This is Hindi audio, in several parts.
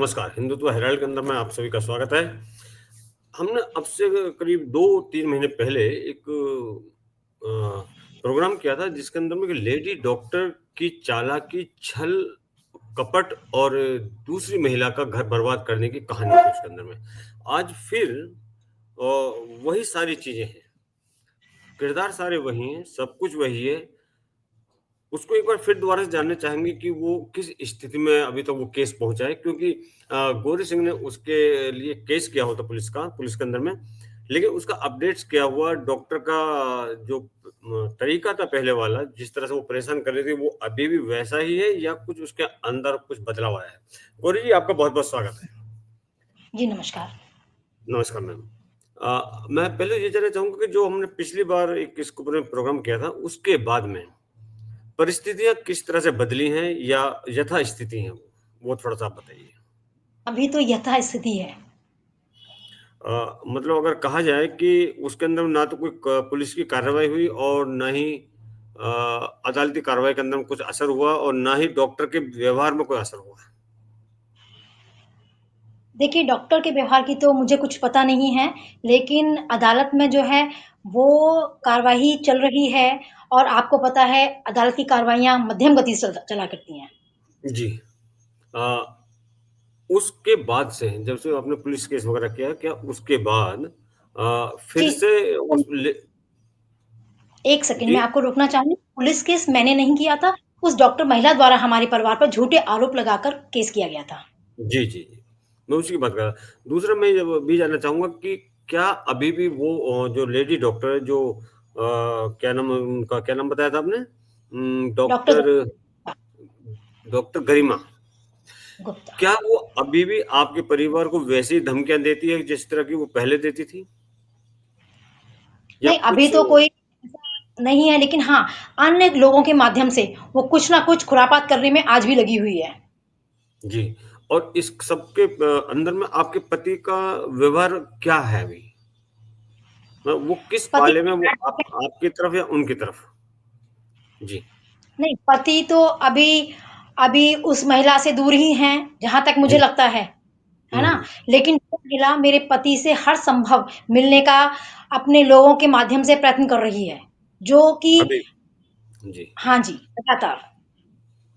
नमस्कार, हिंदुत्व हेराल्ड के अंदर में आप सभी का स्वागत है। हमने अब से करीब 2-3 महीने पहले एक प्रोग्राम किया था जिसके अंदर में एक लेडी डॉक्टर की चालाकी, छल, कपट और दूसरी महिला का घर बर्बाद करने की कहानी थी उसके अंदर में। आज फिर वही सारी चीज़ें हैं, किरदार सारे वही हैं, सब कुछ वही है। उसको एक बार फिर दोबारा से जानना चाहेंगे कि वो किस स्थिति में अभी तक वो केस पहुँचा है क्योंकि गौरी सिंह ने उसके लिए केस किया हुआ था पुलिस के अंदर में, लेकिन उसका अपडेट्स क्या हुआ, डॉक्टर का जो तरीका था पहले वाला, जिस तरह से वो परेशान कर रही थी, वो अभी भी वैसा ही है या कुछ उसके अंदर कुछ बदलाव आया है? गौरी जी, आपका बहुत-बहुत स्वागत है। जी, नमस्कार। नमस्कार मैम। मैं पहले ये जानना चाहूँगा कि जो हमने पिछली बार एक इसके ऊपर में प्रोग्राम किया था, उसके बाद में परिस्थितियाँ किस तरह से बदली हैं या यथास्थिति हैं वो थोड़ा-सा आप बताइए? अभी तो यथास्थिति है। मतलब अगर कहा जाए कि उसके अंदर ना तो कोई क पुलिस की कार्रवाई हुई और ना ही अदालती कार्रवाई के अंदर में कुछ असर हुआ और ना ही डॉक्टर के व्यवहार में कोई असर हुआ। देखिए, डॉक्टर के व्यवहार की तो मुझे कुछ पता नहीं है, लेकिन अदालत में जो है, वो कार्यवाही चल रही है और आपको पता है, अदालत की कार्रवाइयाँ मध्यम गति से चला करती हैं। जी। अ, उसके बाद से जब से आपने पुलिस केस वगैरह किया, क्या उसके बाद फिर जी, से उस ले 1 सेकंड जी? मैं आपको रोकना चाहूँगी। पुलिस केस मैंने नहीं किया था, उस डॉक्टर महिला द्वारा हमारे परिवार पर झूठे आरोप लगाकर केस किया गया था। जी, जी, जी। मैं उसी की बात कर रहा दूसरा मैं ये भी जानना चाहूँगा कि क्या अभी भी वो जो लेडी डॉक्टर है जो क्या नाम है उनका क्या नाम बताया था आपने? डॉक्टर डॉक्टर डॉक्टर गरिमा। गुप्ता। क्या वो अभी भी आपके परिवार को वैसी धमकियाँ देती है जिस तरह की वो पहले देती थी? या नहीं, अभी कुछ तो कोई ऐसा नहीं है, लेकिन हाँ, अन्य लोगों के माध्यम से वो कुछ ना कुछ खुरापात करने में आज भी लगी हुई है। जी, और इस सब के अंदर में आपके पति का व्यवहार क्या है अभी? वो किस पति पाले में वो आपकी तरफ या उनकी तरफ? जी। नहीं, पति तो अभी अभी उस महिला से दूर ही हैं, जहाँ तक मुझे जी। लगता है ना? हुँ। लेकिन वो महिला मेरे पति से हर संभव मिलने का अपने लोगों के माध्यम से प्रयत्न कर रही है, जो कि अभी जी। हाँ जी, लगातार।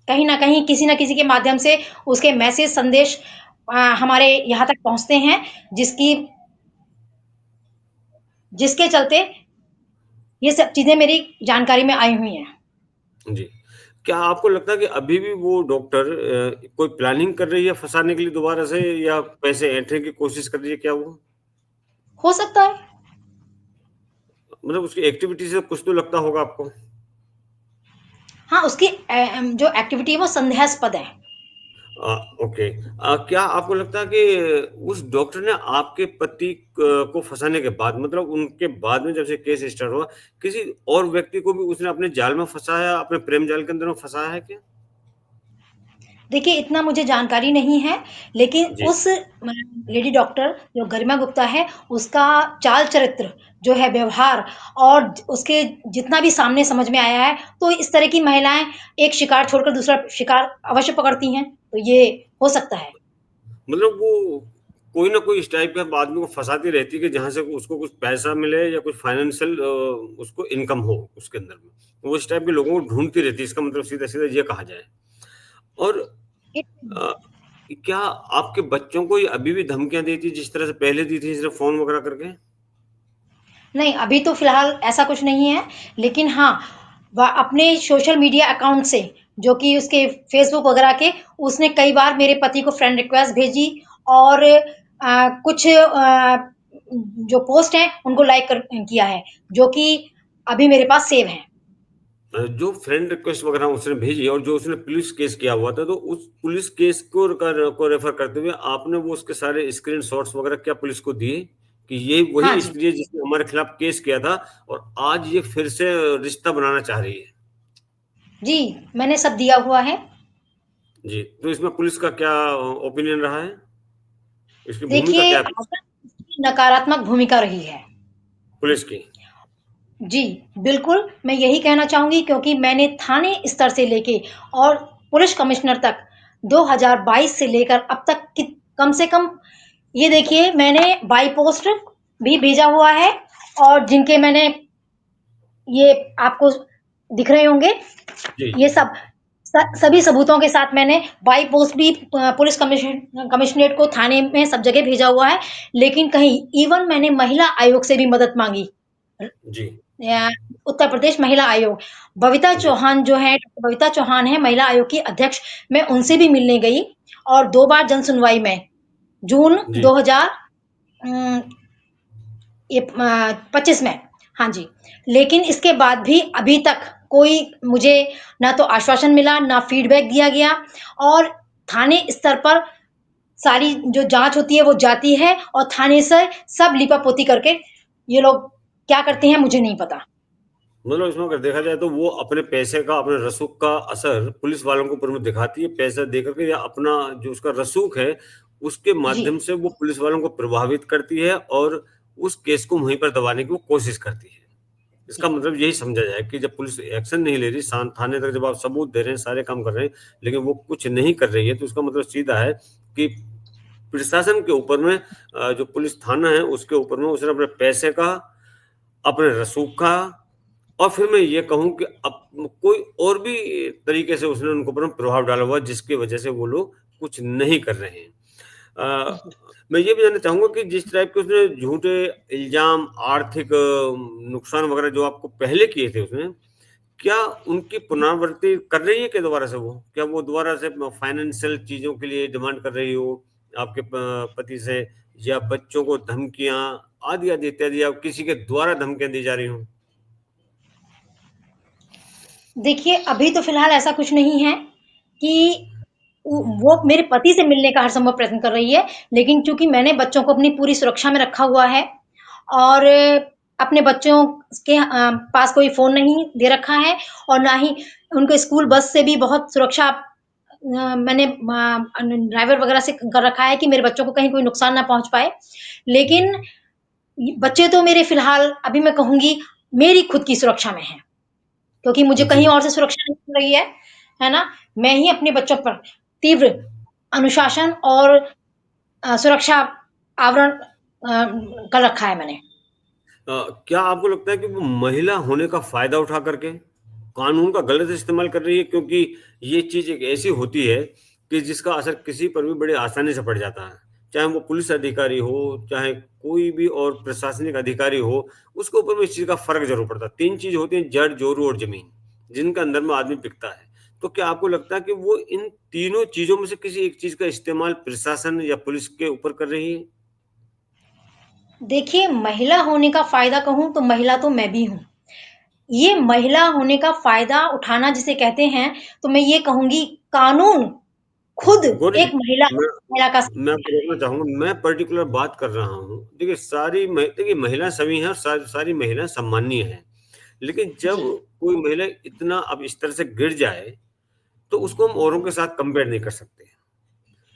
कहीं न कहीं, किसी न किसी के माध्यम से उसके मैसेज, संदेश हमारे यहाँ तक पहुँचते हैं, जिसकी जिसके चलते ये सब चीज़ें मेरी जानकारी में आई हुई हैं। जी। क्या आपको लगता है कि अभी भी वो डॉक्टर कोई प्लानिंग कर रही है फँसाने के लिए दोबारा से या पैसे ऐंठने की कोशिश कर रही है क्या वो? हो सकता है। मतलब उसकी एक्टिविटी से कुछ तो लगता होगा आपको? हाँ, उसकी जो एक्टिविटी है वो संदेहास्पद है। ओके। क्या आपको लगता है कि उस डॉक्टर ने आपके पति को फँसाने के बाद मतलब उनके बाद में जब से केस स्टार्ट हुआ, किसी और व्यक्ति को भी उसने अपने जाल में फँसाया, अपने प्रेम जाल के अंदर में फँसाया है क्या? देखिए, इतना मुझे जानकारी नहीं है, लेकिन जी। उस लेडी डॉक्टर जो गरिमा गुप्ता है, उसका चाल-चरित्र जो है, व्यवहार और उसके जितना भी सामने समझ में आया है, तो इस तरह की महिलाएँ एक शिकार छोड़कर दूसरा शिकार अवश्य पकड़ती हैं, तो ये हो सकता है। मतलब वो कोई ना कोई इस टाइप का आदमी को फँसाती रहती है कि जहाँ से उसको कुछ पैसा मिले या कुछ फाइनेंशियल उसको इनकम हो उसके अंदर में। वो इस टाइप के लोगों को ढूँढती रहती है, इसका मतलब सीधा-सीधा ये कहा जाए। और एक अ, क्या आपके बच्चों को ये अभी भी धमकियाँ देती है जिस तरह से पहले दी थी सिर्फ़ फ़ोन वगैरह करके? नहीं, अभी तो फ़िलहाल ऐसा कुछ नहीं है, लेकिन हाँ, वह अपने सोशल मीडिया अकाउंट से, जो कि उसके फ़ेसबुक वगैरह के, उसने कई बार मेरे पति को फ्रेंड रिक्वेस्ट भेजी और कुछ जो पोस्ट हैं, उनको लाइक कर किया है, जो कि अभी मेरे पास सेव हैं। जो फ्रेंड रिक्वेस्ट वगैरह उसने भेजी और जो उसने पुलिस केस किया हुआ था, तो उस पुलिस केस को रेफ़र करते हुए आपने वो उसके सारे स्क्रीनशॉट्स वगैरह क्या पुलिस को दिए? कि ये हाँ वही जी। स्त्री है जिसने हमारे खिलाफ केस किया था और आज ये फिर से रिश्ता बनाना चाह रही है। जी, मैंने सब दिया हुआ है। जी, तो इसमें पुलिस का क्या ओपिनियन रहा है? इसकी भूमिका देखिए, क्या है इसकी नकारात्मक भूमिका रही है। पुलिस की? जी, बिल्कुल, मैं यही कहना चाहूँगी क्योंकि मैंने थाने स्तर से लेके और पुलिस कमिश्नर तक 2022 से लेकर अब तक कम से कम ये देखिए मैंने बाई पोस्ट भी भेजा हुआ है, और जिनके मैंने ये आपको दिख रहे होंगे, जी, ये जी। सब सभी सबूतों के साथ मैंने बाई पोस्ट भी पुलिस कमिश्नरेट को, थाने में सब जगह भेजा हुआ है। लेकिन कहीं इवन मैंने महिला आयोग से भी मदद मांगी, जी, या उत्तर प्रदेश महिला आयोग, बबीता जी, चौहान जो है, बबीता चौहान है महिला आयोग की अध्यक्ष, मैं उनसे भी मिलने गई, और 2 बार जन सुनवाई में, जून जी। 2000 उम, ये 25 में, हाँ जी। लेकिन इसके बाद भी अभी तक कोई मुझे ना तो आश्वासन मिला, ना फीडबैक दिया गया, और थाने स्तर पर सारी जो जाँच होती है वो जाती है, और थाने से सब लीपापोती करके ये लोग क्या करते हैं मुझे नहीं पता। मतलब इसमें अगर देखा जाए तो वो अपने पैसे का, अपने रसूख का असर पुलिस वालों के ऊपर में दिखाती है, पैसा देकर के, या अपना जो उसका रसूख है, उसके जी, माध्यम से वो पुलिस वालों को प्रभावित करती है और उस केस को वहीं पर दबाने की वो कोशिश करती है। इसका जी, मतलब यही समझा जाए कि जब पुलिस एक्शन नहीं ले रही, थाने तक जब आप सबूत दे रहे हैं, सारे काम कर रहे हैं, लेकिन वो कुछ नहीं कर रही है, तो उसका मतलब सीधा है कि प्रशासन के ऊपर में, जो पुलिस थाना है उसके ऊपर में उसने अपने पैसे का, अपने रसूख का, और फिर मैं ये कहूँ कि अब कोई और भी तरीके से उसने उनके ऊपर में प्रभाव डाला हुआ है, जिसकी वजह से वो लोग कुछ नहीं कर रहे हैं। अ, जी। मैं ये भी जानना चाहूँगा कि जिस टाइप के उसने झूठे इल्ज़ाम, आर्थिक नुकसान वग़ैरह जो आपको पहले किए थे उसने, क्या उनकी पुनरावृत्ति कर रही है क्या दोबारा से वो? क्या वो दोबारा से फाइनेंशियल चीज़ों के लिए डिमांड कर रही हो आपके पति से, या बच्चों को धमकियाँ आदि-आदि इत्यादि, या किसी के द्वारा धमकियाँ दी जा रही हों? देखिए, अभी तो फ़िलहाल ऐसा कुछ नहीं है कि वो मेरे पति से मिलने का हर संभव प्रयत्न कर रही है, लेकिन चूँकि मैंने बच्चों को अपनी पूरी सुरक्षा में रखा हुआ है, और अपने बच्चों के पास कोई फ़ोन नहीं दे रखा है, और ना ही उनको स्कूल बस से भी बहुत सुरक्षा मैंने ड्राइवर वग़ैरह से कर रखा है कि मेरे बच्चों को कहीं कोई नुकसान ना पहुँच पाए। लेकिन बच्चे तो मेरे फ़िलहाल अभी मैं कहूँगी मेरी खुद की सुरक्षा में हैं। क्योंकि मुझे कहीं जी। और से सुरक्षा नहीं मिल रही है ना? मैं ही अपने बच्चों पर तीव्र अनुशासन और सुरक्षा आवरण कर रखा है मैंने। क्या आपको लगता है कि वो महिला होने का फ़ायदा उठा करके कानून का गलत इस्तेमाल कर रही है? क्योंकि ये चीज़ एक ऐसी होती है कि जिसका असर किसी पर भी बड़े आसानी से पड़ जाता है। चाहे वो पुलिस अधिकारी हो, चाहे कोई भी और प्रशासनिक अधिकारी हो, उसके ऊपर में इस चीज़ का फ़र्क ज़रूर पड़ता है। 3 चीज़ होती हैं, जड़, जोरू और ज़मीन, जिनके अंदर में आदमी टिकता है। तो क्या आपको लगता है कि वो इन तीनों चीज़ों में से किसी एक चीज़ का इस्तेमाल प्रशासन या पुलिस के ऊपर कर रही है? देखिए, महिला होने का फ़ायदा कहूँ तो महिला तो मैं भी हूँ। ये महिला होने का फ़ायदा उठाना जिसे कहते हैं, तो मैं ये कहूँगी कानून खुद गौरी जी, एक महिला मैं महिला का मैं आपको रोकना चाहूँगा, मैं पर्टिकुलर बात कर रहा हूँ। देखिए देखिए महिला सभी हैं और सारी महिलाएँ सम्मानीय हैं। लेकिन जब जी, कोई महिला इतना अब इस तरह से गिर जाए, तो उसको हम औरों के साथ कंपेयर नहीं कर सकते।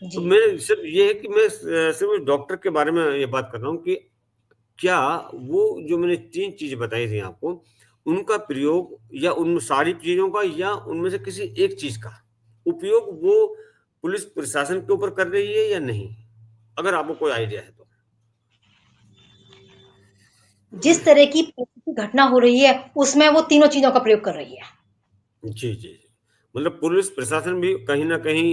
तो जी। मैं सिर्फ़ ये है कि मैं सिर्फ़ डॉक्टर के बारे में ये बात कर रहा हूँ कि क्या वो जो मैंने 3 चीज़ें बताई थी आपको, उनका प्रयोग, या उन सारी चीज़ों का, या उनमें से किसी एक चीज़ का उपयोग वो पुलिस प्रशासन के ऊपर कर रही है या नहीं? अगर आपको कोई आइडिया है तो? जिस तरह की घटना हो रही है, उसमें वो तीनों चीज़ों का प्रयोग कर रही है। जी, जी, जी। मतलब पुलिस प्रशासन भी कहीं न कहीं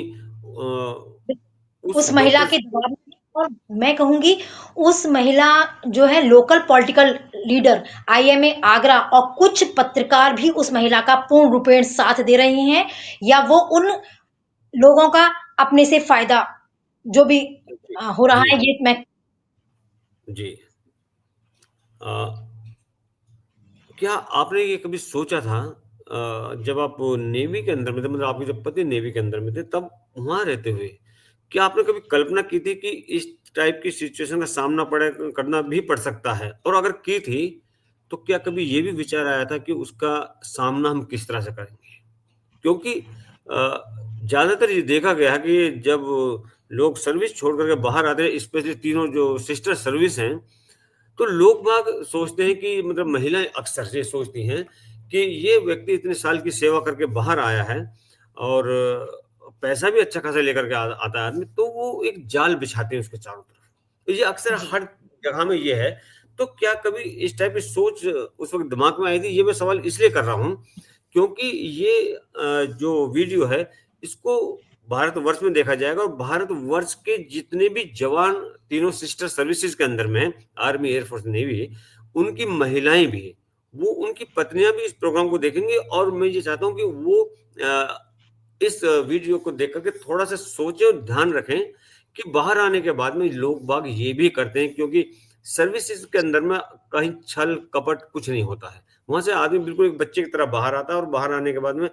उस उस महिला डॉक्टर के से। दबाव में, और मैं कहूँगी उस महिला जो है local political leader, IMA Agra और कुछ पत्रकार भी उस महिला का पूर्ण रूपेण साथ दे रहे हैं, या वो उन लोगों का अपने से फ़ायदा जो भी जी, हो रहा जी, है, जी, ये मैं जी। अ, क्या आपने ये कभी सोचा था, जब आप नेवी के अंदर में थे, मतलब आपके जब पति नेवी के अंदर में थे, तब वहाँ रहते हुए, क्या आपने कभी कल्पना की थी कि इस टाइप की सिचुएशन का सामना करना भी पड़ सकता है? और अगर की थी, तो क्या कभी ये भी विचार आया था कि उसका सामना हम किस तरह से करेंगे? क्योंकि ज़्यादातर ये देखा गया है कि जब लोग सर्विस छोड़ कर के बाहर आते हैं, स्पेशली तीनों जो सिस्टर सर्विस हैं, तो लोग बाग सोचते हैं कि, मतलब महिलाएँ अक्सर ये सोचती हैं कि ये व्यक्ति इतने साल की सेवा करके बाहर आया है, और पैसा भी अच्छा खासा लेकर के आता है आदमी, तो वो एक जाल बिछाते हैं उसके चारों तरफ। तो ये अक्सर जी। हर जगह में ये है। तो क्या कभी इस टाइप की सोच उस वक़्त दिमाग में आई थी? ये मैं सवाल इसलिए कर रहा हूँ, क्योंकि ये जो वीडियो है, इसको भारतवर्ष में देखा जाएगा और भारतवर्ष के जितने भी जवान तीनों सिस्टर सर्विसेज़ के अंदर में हैं, आर्मी, एयर फोर्स, नेवी, उनकी महिलाएँ भी, वो उनकी पत्नियाँ भी इस प्रोग्राम को देखेंगी और मैं ये चाहता हूँ कि वो इस वीडियो को देख कर के थोड़ा-सा सोचें और ध्यान रखें कि बाहर आने के बाद में लोग-बाग ये भी करते हैं, क्योंकि सर्विसेज़ के अंदर में कहीं छल, कपट कुछ नहीं होता है। वहाँ से आदमी बिल्कुल एक बच्चे की तरह बाहर आता है और बाहर आने के बाद में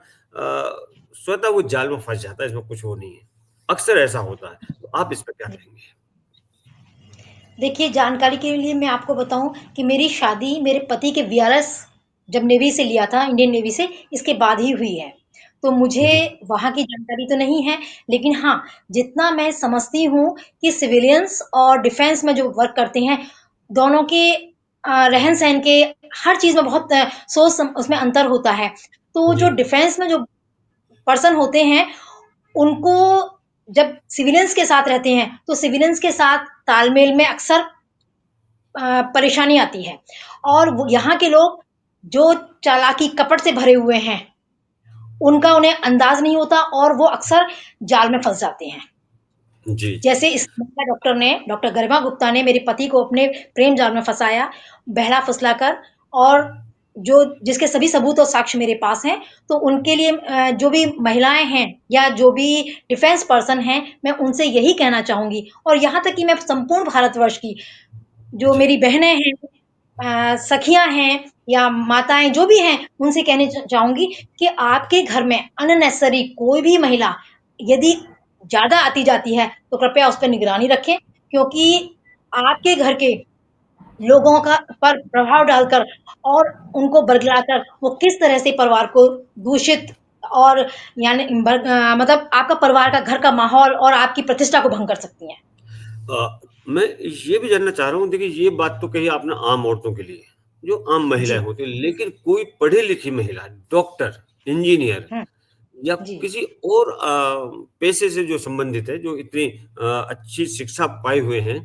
स्वतः वो जाल में फँस जाता है, इसमें कुछ वो नहीं है। अक्सर ऐसा होता है। तो आप इस पे क्या कहेंगे? देखिए, जानकारी के लिए मैं आपको बताऊँ कि मेरी शादी मेरे पति के वीआरएस जब नेवी से लिया था, इंडियन नेवी से, इसके बाद ही हुई है। तो मुझे जी, वहाँ की जानकारी तो नहीं है, लेकिन हाँ, जितना मैं समझती हूँ कि सिविलियंस और डिफेंस में जो वर्क करते हैं, दोनों के रहन-सहन के हर चीज़ में बहुत सोच सम उसमें अंतर होता है। तो जो जी। डिफेंस में जो पर्सन होते हैं, उनको जब सिविलियंस के साथ रहते हैं, तो सिविलियंस के साथ तालमेल में अक्सर परेशानी आती है। और वो यहाँ के लोग जो चालाकी कपट से भरे हुए हैं, उनका उन्हें अंदाज नहीं होता और वो अक्सर जाल में फंस जाते हैं। जी, जी। जैसे इस महिला डॉक्टर ने, डॉक्टर गरिमा गुप्ता ने मेरे पति को अपने प्रेम जाल में फंसाया, बहला-फुसला कर, और जो जिसके सभी सबूत और साक्ष्य मेरे पास हैं, तो उनके लिए जो भी महिलाएँ हैं या जो भी डिफेंस पर्सन हैं, मैं उनसे यही कहना चाहूँगी, और यहाँ तक कि मैं संपूर्ण भारतवर्ष की जो जी। मेरी बहनें हैं, सखियाँ हैं या माताएँ जो भी हैं, उनसे कहना चाहूँगी कि आपके घर में अननेसेसरी कोई भी महिला यदि ज़्यादा आती-जाती है, तो कृपया उस पे निगरानी रखें, क्योंकि आपके घर के लोगों का पर प्रभाव डालकर और उनको बरगलाकर वो किस तरह से परिवार को दूषित और मतलब आपका परिवार का घर का माहौल और आपकी प्रतिष्ठा को भंग कर सकती हैं। मैं ये भी जानना चाह रहा हूँ, देखिए ये बात तो कही आपने आम औरतों के लिए, जो आम महिलाएँ जी। होती हैं, लेकिन कोई पढ़ी-लिखी महिला, डॉक्टर, इंजीनियर हुँ, या जी। किसी और पेशे से जो संबंधित है, जो इतनी अच्छी शिक्षा पाए हुए हैं,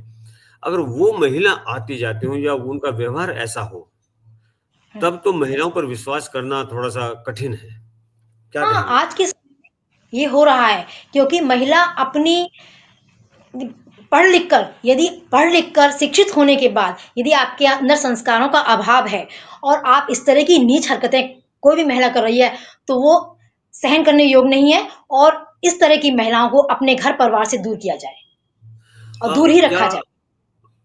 अगर वो महिला आती-जाती हों या उनका व्यवहार ऐसा हो, हुँ। तब तो महिलाओं पर विश्वास करना थोड़ा-सा कठिन है। क्या हाँ, कहेंगे आप? आज के समय में ये हो रहा है, क्योंकि महिला अपनी पढ़ लिख कर शिक्षित होने के बाद यदि आपके अंदर संस्कारों का अभाव है और आप इस तरह की नीच हरकतें कोई भी महिला कर रही है, तो वो सहन करने योग्य नहीं है, और इस तरह की महिलाओं को अपने घर परिवार से दूर किया जाए और दूर ही क्या रखा जाए।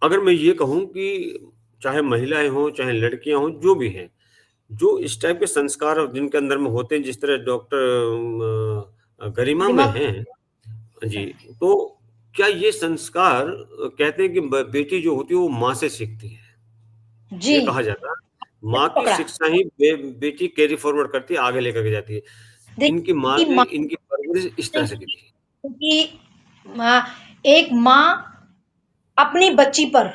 अगर मैं ये कहूँ कि चाहे महिलाएँ हों, चाहे लड़कियाँ हों, जो भी हैं, जो इस टाइप के संस्कार जिनके अंदर में होते हैं, जिस तरह डॉक्टर गरिमा में दिमाग। हैं जी, तो क्या ये संस्कार कहते हैं कि ब बेटी जो होती है वो माँ से सीखती है। जी। ये कहा जाता है, माँ सही की पकड़ा। शिक्षा ही बेटी कैरी फॉरवर्ड करती है, आगे लेकर के जाती है। इनकी देखिए माँ कि ने माँ इनकी परवरिश इस तरह से की थी। क्योंकि माँ एक माँ अपनी बच्ची पर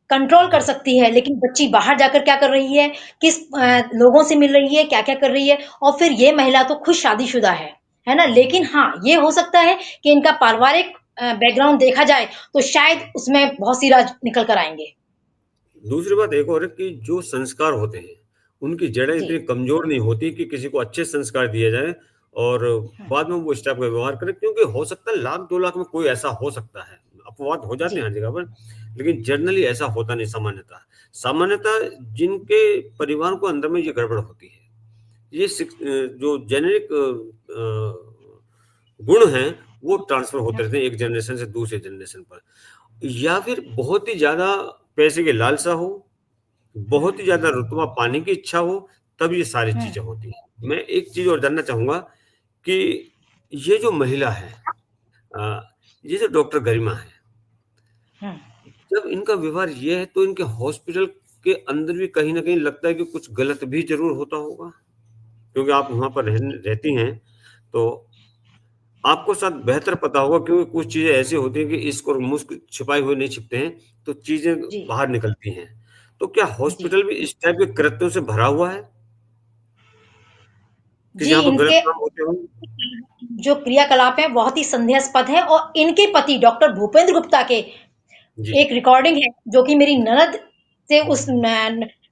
कंट्रोल कर जी। सकती है, लेकिन बच्ची बाहर जाकर क्या कर रही है, किस लोगों से मिल रही है, क्या-क्या कर रही है, और फिर ये महिला तो खुद शादीशुदा है ना? लेकिन हाँ, ये हो सकता है कि इनका पारिवारिक बैकग्राउंड देखा जाए, तो शायद उसमें बहुत सी राज निकल कर आएँगे। दूसरी बात एक और है कि जो संस्कार होते हैं, उनकी जड़ें जी। इतनी कमज़ोर नहीं होती कि किसी को अच्छे संस्कार दिए जाएँ और हुँ, बाद में वो इस टाइप का व्यवहार करे, क्योंकि हो सकता है लाख 2 लाख में कोई ऐसा हो सकता है। अपवाद हो जाते जी, हैं हर जगह पर, लेकिन जनरली ऐसा होता नहीं सामान्यतः। सामान्यतः जिनके परिवार को अंदर में ये गड़बड़ होती है, ये जो जेनेरिक गुण हैं, वो ट्रांसफ़र होते हुँ, रहते हैं एक जनरेशन से दूसरे जनरेशन पर। या फिर बहुत ही ज़्यादा पैसे की लालसा हो, हुँ, बहुत ही ज़्यादा रुतबा पाने की इच्छा हो, तब ये सारी हुँ, चीज़ें होती हैं। मैं एक चीज़ और जानना चाहूँगा कि ये जो महिला है, अ, ये जो डॉक्टर गरिमा है, हुँ। जब इनका व्यवहार ये है, तो इनके हॉस्पिटल के अंदर भी कहीं न कहीं लगता है कि कुछ गलत भी ज़रूर होता होगा? क्योंकि आप वहाँ पर रहती हैं, तो आपको शायद बेहतर पता होगा, क्योंकि कुछ चीज़ें ऐसी होती हैं कि इश्क और मुश्क छिपाए हुए नहीं छिपते हैं, तो चीज़ें जी, बाहर निकलती हैं। तो क्या जी। हॉस्पिटल भी इस टाइप के कृत्यों से भरा हुआ है? कि जी, जहाँ पर गलत इनके काम होते हों? जो क्रियाकलाप हैं बहुत ही संदेहास्पद है और इनके पति डॉक्टर भूपेंद्र गुप्ता के जी, एक रिकॉर्डिंग है जो कि मेरी ननद से उस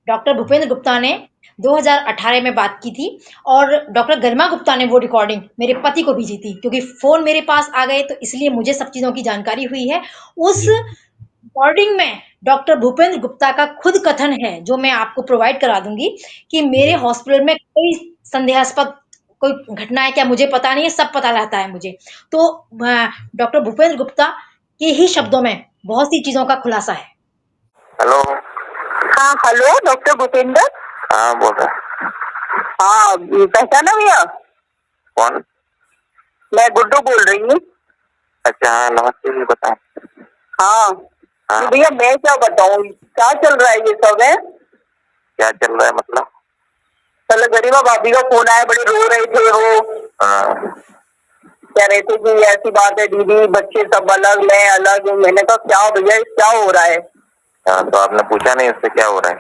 डॉक्टर भूपेंद्र गुप्ता ने 2018 में बात की थी और डॉक्टर गरिमा गुप्ता ने वो रिकॉर्डिंग मेरे पति को भेजी थी क्योंकि फोन मेरे पास आ गए तो इसलिए मुझे सब चीजों की जानकारी हुई है। उस जी, रिकॉर्डिंग में डॉक्टर भूपेंद्र गुप्ता का खुद कथन है जो मैं आपको प्रोवाइड करा दूंगी कि मेरे जी, हॉस्पिटल में कोई संदेहास्पद कोई घटना है क्या मुझे पता नहीं है, सब पता रहता है मुझे। तो डॉक्टर भूपेंद्र गुप्ता के ही शब्दों में बहुत सी चीजों का खुलासा है। हेलो। हाँ हेलो डॉक्टर भूपेंद्र। हाँ बोल रहा। हाँ पहचाना भैया? कौन? मैं गुड्डू बोल रही हूँ। अच्छा हाँ नमस्ते जी बताएं। हाँ तो भैया मैं क्या बताऊँ क्या चल रहा है ये सब है? क्या चल रहा है मतलब? कल गरिमा भाभी का फोन आया बड़े रो रहे थे वो। हाँ कह रहे थे कि ऐसी बात है दीदी बच्चे सब अलग मैं अलग। मैंने कहा क्या भैया क्या हो रहा है? हाँ तो आपने पूछा नहीं उससे क्या हो रहा है?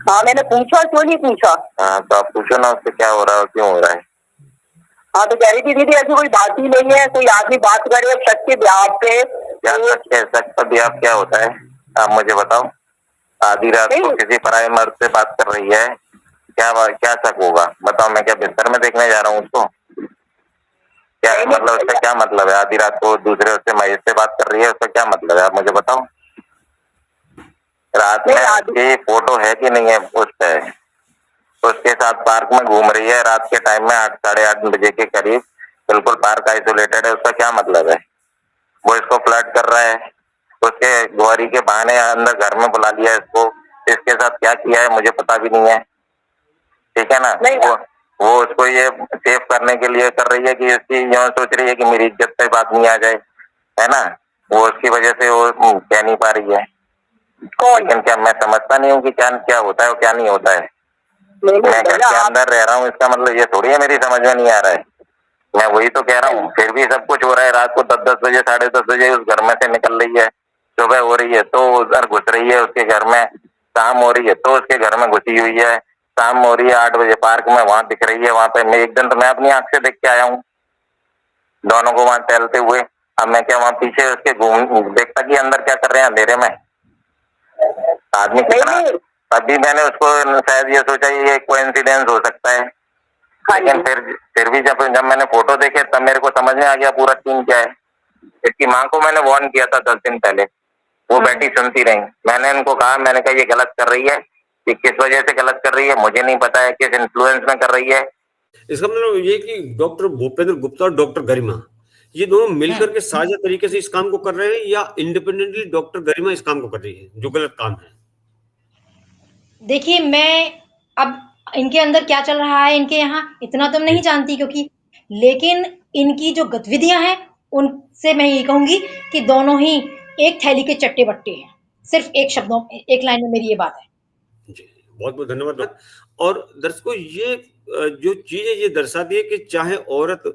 हाँ मैंने पूछा क्यों नहीं पूछा? हाँ तो आप पूछो ना उससे क्या हो रहा है और क्यों हो रहा है। हाँ तो कह रही थी दीदी ऐसी कोई बात ही नहीं है कोई आदमी बात करे शक के ब्याह पे। क्या शक है? शक का ब्याह क्या होता है आप मुझे बताओ। आधी रात को किसी पराये मर्द से बात कर रही है क्या शक होगा बताओ। मैं क्या बिस्तर में देखने जा रहा हूँ उसको? क्या मतलब उसका क्या मतलब है? आधी रात को दूसरे उससे महेश से बात कर रही है उसका क्या मतलब है आप मुझे बताओ। रात में आपकी फोटो है कि नहीं है उस पे? उसके साथ पार्क में घूम रही है रात के टाइम में 8 साढ़े 8 बजे के करीब। बिल्कुल पार्क आइसोलेटेड है उसका क्या मतलब है? वो इसको फ्लर्ट कर रहा है। उसके गौरी के बहाने अंदर घर में बुला लिया इसको। इसके साथ क्या किया है मुझे पता भी नहीं है। ठीक है ना? वो उसको ये सेव करने के लिए कर रही है कि इसकी यह सोच रही है कि मेरी इज्जत पे बात नहीं आ जाए है ना। वो उसकी वजह से वो कह नहीं पा रही है। लेकिन क्या मैं समझता नहीं हूँ कि क्या क्या होता है और क्या नहीं होता है। मैं घर के अंदर रह रहा हूँ इसका मतलब ये थोड़ी है मेरी समझ में नहीं आ रहा है। मैं वही तो कह रहा हूँ फिर भी सब कुछ हो रहा है। रात को 10-10 बजे 10:30 बजे उस घर में से निकल रही है। सुबह हो रही है तो उधर घुस रही है उसके घर में। शाम हो रही है तो उसके घर में घुसी हुई है। शाम हो रही है 8 बजे पार्क में वहां दिख रही है। वहां पे मैं एक दिन तो मैं अपनी आंख से देख के आया हूँ दोनों को वहां टहलते हुए। अब मैं क्या वहां पीछे उसके घूम देखता कि अंदर क्या कर रहे हैं अंधेरे में आदमी कितना। अभी मैंने उसको शायद ये सोचा ये कोइंसिडेंस हो सकता है। लेकिन फिर भी जब जब मैंने फोटो देखे तब मेरे को समझ में आ गया पूरा सीन क्या है। इसकी माँ को मैंने वार्न किया था 10 दिन पहले। वो बैठी सुनती रही। मैंने इनको कहा मैंने कहा ये गलत कर रही है कि किस वजह से गलत कर रही है मुझे नहीं पता है किस इन्फ्लुएंस में कर रही है। इसका मतलब ये कि डॉक्टर भूपेंद्र गुप्ता और डॉक्टर गरिमा ये दोनों मिलकर के साझा तरीके से इस काम को कर रहे हैं या इंडिपेंडेंटली डॉक्टर गरिमा इस काम को कर रही है जो गलत काम है? देखिए मैं अब इनके अंदर क्या चल रहा है इनके यहाँ इतना तो नहीं जी, जानती क्योंकि लेकिन इनकी जो गतिविधियां हैं उनसे मैं ये कहूंगी कि दोनों ही एक थैली के चट्टे बट्टे हैं। सिर्फ एक शब्दों एक लाइन में मेरी ये बात है। जी, बहुत-बहुत धन्यवाद। और दर्शकों ये जो चीज़ है ये दर्शाती है कि चाहे औरत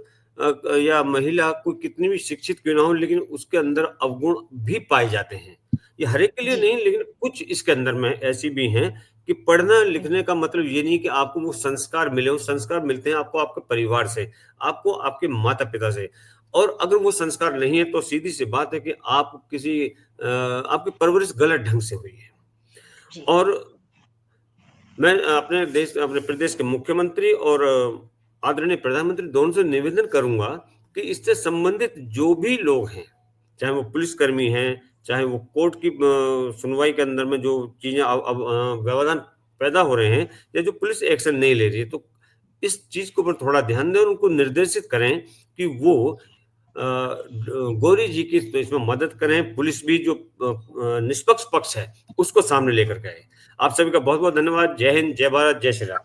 या महिला कोई कितनी भी शिक्षित क्यों ना हो लेकिन उसके अंदर अवगुण भी पाए जाते हैं। ये हर एक के लिए जी। नहीं लेकिन कुछ इसके अंदर में ऐसी भी हैं कि पढ़ना लिखने का मतलब ये नहीं कि आपको वो संस्कार मिले, वो संस्कार मिलते हैं आपको आपके परिवार से, आपको आपके माता-पिता से। और अगर वो संस्कार नहीं है तो सीधी-सी बात है कि आप किसी आपकी परवरिश गलत ढंग से हुई है। जी। और मैं अपने प्रदेश के मुख्यमंत्री और आदरणीय प्रधानमंत्री दोनों से निवेदन करूंगा कि इससे संबंधित जो भी लोग हैं, चाहे वो पुलिसकर्मी हैं, चाहे वो कोर्ट की सुनवाई के अंदर में जो चीजें अब व्यवधान पैदा हो रहे हैं या जो पुलिस एक्शन नहीं ले रही है, तो इस चीज के ऊपर थोड़ा ध्यान दें और उनको निर्देशित करें कि वो गौरी जी की तो इसमें मदद करें। पुलिस भी जो निष्पक्ष पक्ष है उसको सामने लेकर के आए। आप सभी का बहुत बहुत धन्यवाद। जय हिंद, जय भारत, जय श्री राम।